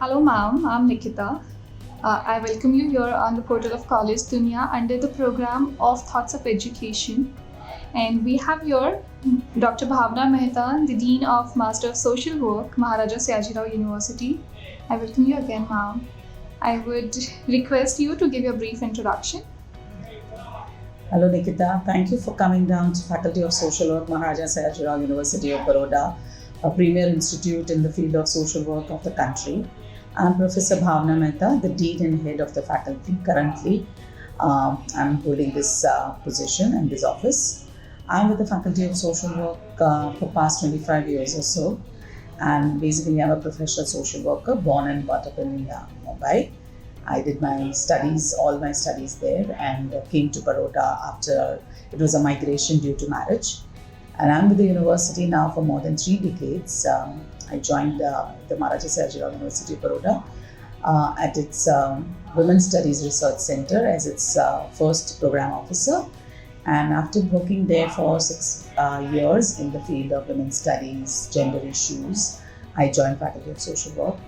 Hello, ma'am. I'm Nikita. I welcome you here on the portal of College Dunia under the program of Thoughts of Education. And we have here Dr. Bhavna Mehta, the Dean of Master of Social Work, Maharaja Sayajirao University. I welcome you again, ma'am. I would request you to give your brief introduction. Hello Nikita, thank you for coming down to Faculty of Social Work, Maharaja Sayajirao University of Baroda, a premier institute in the field of social work of the country. I'm Professor Bhavna Mehta, the Dean and Head of the faculty currently. I'm holding this position and this office. I'm with the Faculty of Social Work for past 25 years or so, and basically I'm a professional social worker born and brought up in Mumbai. I did my studies, all my studies there, and came to Baroda after it was a migration due to marriage. And I'm with the university now for more than 3 decades. I joined the Maharaja Sayajirao University of Baroda at its Women's Studies Research Center as its first program officer. And after working there for 6 years in the field of women's studies, gender issues, I joined Faculty of Social Work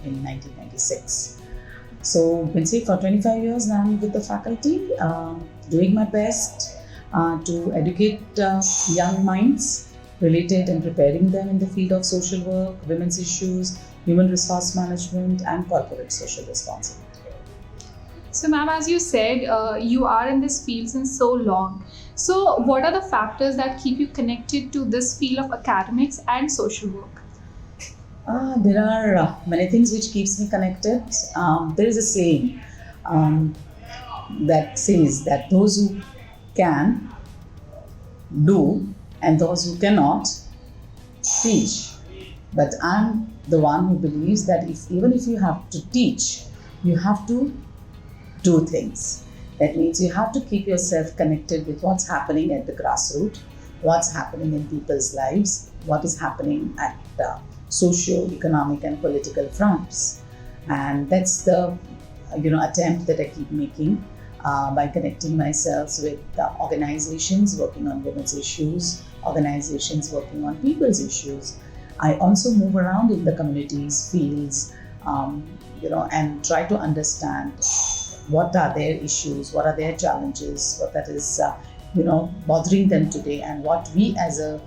in 1996. So you can say for 25 years now I'm with the faculty, doing my best to educate young minds related and preparing them in the field of social work, women's issues, human resource management and corporate social responsibility. So, ma'am, as you said, you are in this field since so long. So, what are the factors that keep you connected to this field of academics and social work? There are many things which keeps me connected. There is a saying that says that those who can do and those who cannot teach. But I'm the one who believes that even if you have to teach, you have to do things. That means you have to keep yourself connected with what's happening at the grassroots, what's happening in people's lives, what is happening at socio-economic and political fronts. And that's the attempt that I keep making by connecting myself with organizations working on women's issues, organizations working on people's issues. I also move around in the communities, fields, and try to understand what are their issues, what are their challenges, what that is bothering them today, and what we as a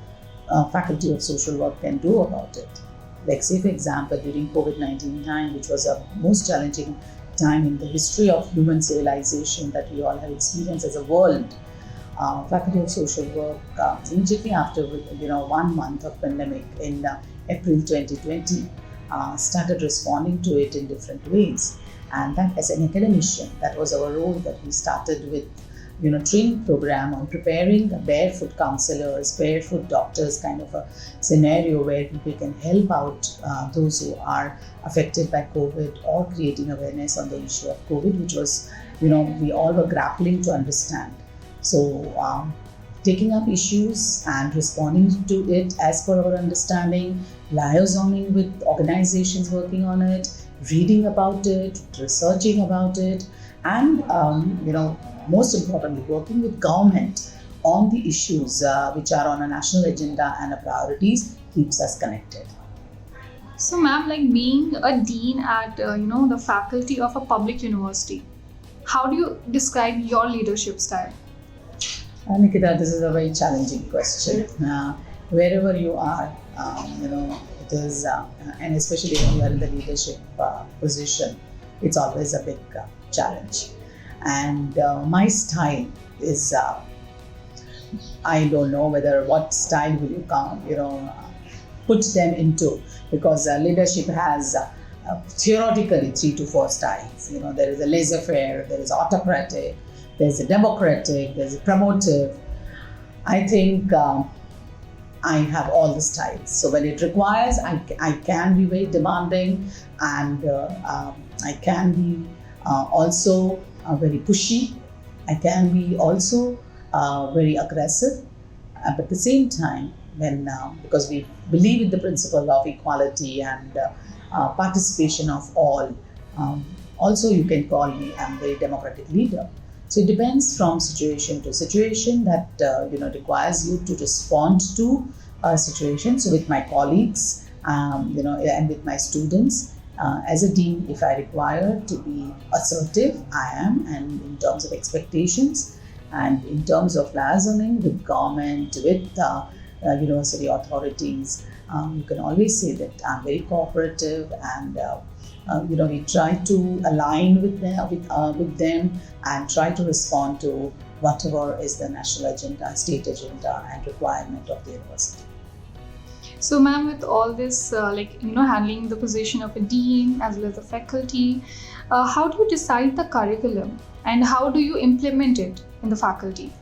faculty of social work can do about it. Like say for example, during COVID-19 time, which was a most challenging time in the history of human civilization that we all have experienced as a world, Faculty of Social Work immediately after 1 month of pandemic in April 2020 started responding to it in different ways. And that as an academician, that was our role, that we started with training program on preparing barefoot counselors, barefoot doctors kind of a scenario where people can help out those who are affected by COVID, or creating awareness on the issue of COVID, which was, we all were grappling to understand. So taking up issues and responding to it as per our understanding, liaisoning with organizations working on it, reading about it, researching about it, and most importantly, working with government on the issues which are on a national agenda and a priorities keeps us connected. So, ma'am, like being a dean at the faculty of a public university, how do you describe your leadership style? Nikita, this is a very challenging question. Wherever you are, it is, and especially when you are in the leadership position, it's always a big challenge. And my style is, I don't know what style will you put them into, because leadership has theoretically 3 to 4 styles. There is a laissez-faire, there is autocratic, there's a democratic, there's a promotive. I think I have all the styles. So when it requires, I can be very demanding, and I can be also very pushy. I can be also very aggressive. But at the same time, because we believe in the principle of equality and participation of all, also you can call me a very democratic leader. So it depends from situation to situation that requires you to respond to a situation. So with my colleagues, and with my students, As a dean, if I require to be assertive, I am, and in terms of expectations and in terms of liaisoning with government, with university authorities, you can always say that I'm very cooperative, and we try to align with them and try to respond to whatever is the national agenda, state agenda, and requirement of the university. So, ma'am, with all this, handling the position of a dean as well as the faculty, how do you decide the curriculum and how do you implement it in the faculty?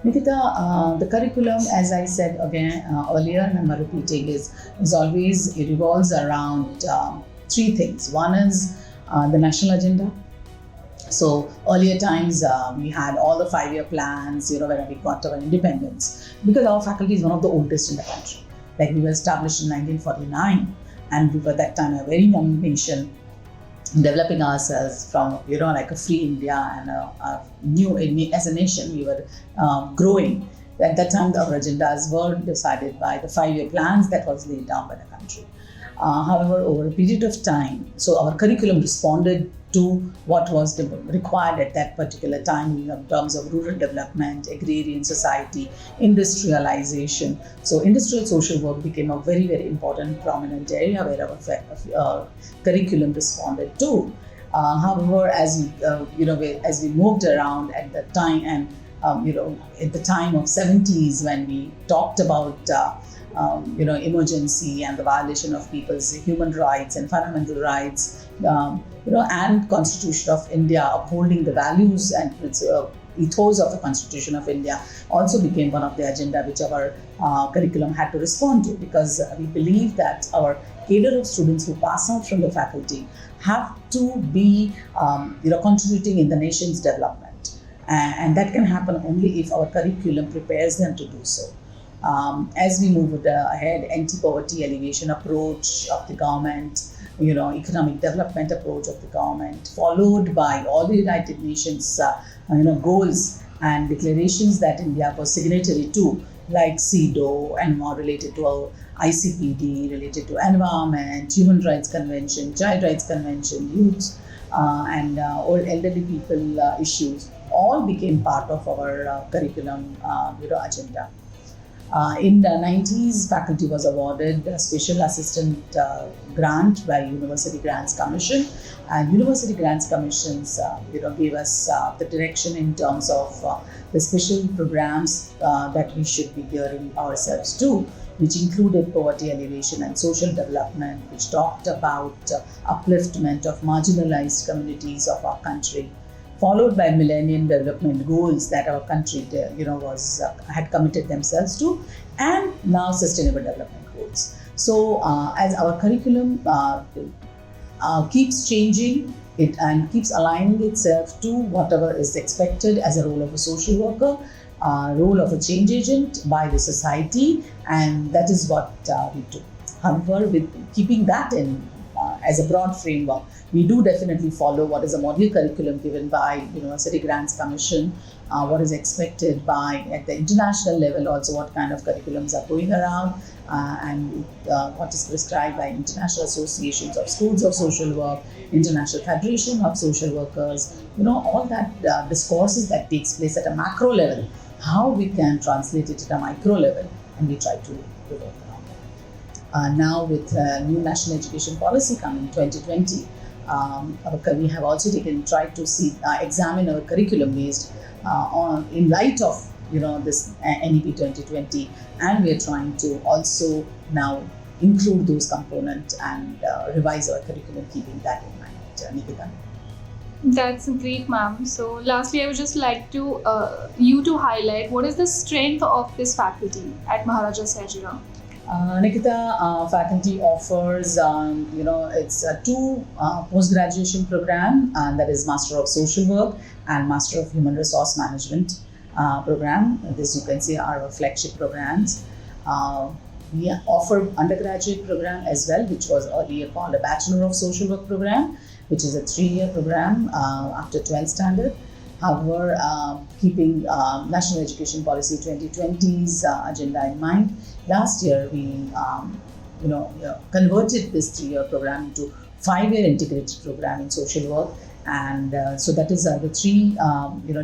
Nikita, the curriculum, as I said again earlier, and I'm repeating, is always, it revolves around three things. One is the national agenda. So earlier times, we had all the 5-year plans, when we got our independence, because our faculty is one of the oldest in the country. Like, we were established in 1949, and we were at that time a very young nation, developing ourselves from, like a free India and a new, as a nation, we were growing. At that time, our agendas were decided by the 5-year plans that was laid down by the country. However, over a period of time, so our curriculum responded to what was required at that particular time in terms of rural development, agrarian society, industrialization. So industrial social work became a very, very important, prominent area where our curriculum responded to. However, as we moved around at that time, and at the time of 70s, when we talked about emergency and the violation of people's human rights and fundamental rights, and Constitution of India, upholding the values and ethos of the Constitution of India, also became one of the agenda which our curriculum had to respond to, because we believe that our cadre of students who pass out from the faculty have to be contributing in the nation's development, and that can happen only if our curriculum prepares them to do so. As we move ahead, anti-poverty alleviation approach of the government, economic development approach of the government, followed by all the United Nations goals and declarations that India was signatory to, like CEDAW, and more related to our ICPD, related to environment, human rights convention, child rights convention, youth and old elderly people issues, all became part of our curriculum agenda. In the 90s, faculty was awarded a special assistant grant by University Grants Commission, and University Grants Commissions gave us the direction in terms of the special programs that we should be gearing ourselves to, which included poverty alleviation and social development, which talked about upliftment of marginalized communities of our country, followed by Millennium Development Goals that our country had committed themselves to, and now Sustainable Development Goals. So as our curriculum keeps changing and keeps aligning itself to whatever is expected as a role of a social worker, role of a change agent by the society, and that is what we do. However, with keeping that in as a broad framework, we do definitely follow what is a module curriculum given by University Grants Commission, what is expected by at the international level, also what kind of curriculums are going around, and what is prescribed by international associations of schools of social work, International Federation of Social Workers, all that discourses that takes place at a macro level, how we can translate it at a micro level, and we try to work around that. Now with new national education policy coming 2020, we have also tried to examine our curriculum based in light of this NEP 2020, and we are trying to also now include those components and revise our curriculum keeping that in mind. Nikita. That's great, ma'am. So lastly, I would just like to you to highlight what is the strength of this faculty at Maharaja Sayajirao. Nikita, faculty offers, it's a two post-graduation program, and that is Master of Social Work and Master of Human Resource Management program. This, you can see, are our flagship programs. We offer undergraduate program as well, which was earlier called a Bachelor of Social Work program, which is a 3-year program after 12th standard. However, keeping National Education Policy 2020's agenda in mind, last year we converted this 3-year program into 5-year integrated program in social work, and so that is the three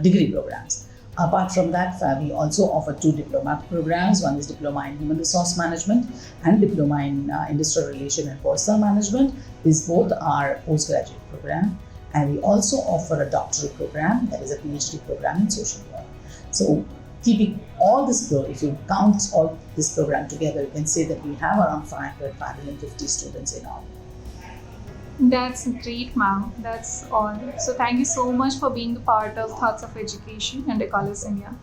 degree programs. Apart from that, we also offer 2 diploma programs. One is Diploma in Human Resource Management and Diploma in Industrial Relation and Personal Management. These both are postgraduate programs. And we also offer a doctoral program, that is a PhD program in social work. So keeping all this, if you count all this program together, you can say that we have around 550 students in all. That's great, ma'am. That's all. So thank you so much for being a part of Thoughts of Education and College India.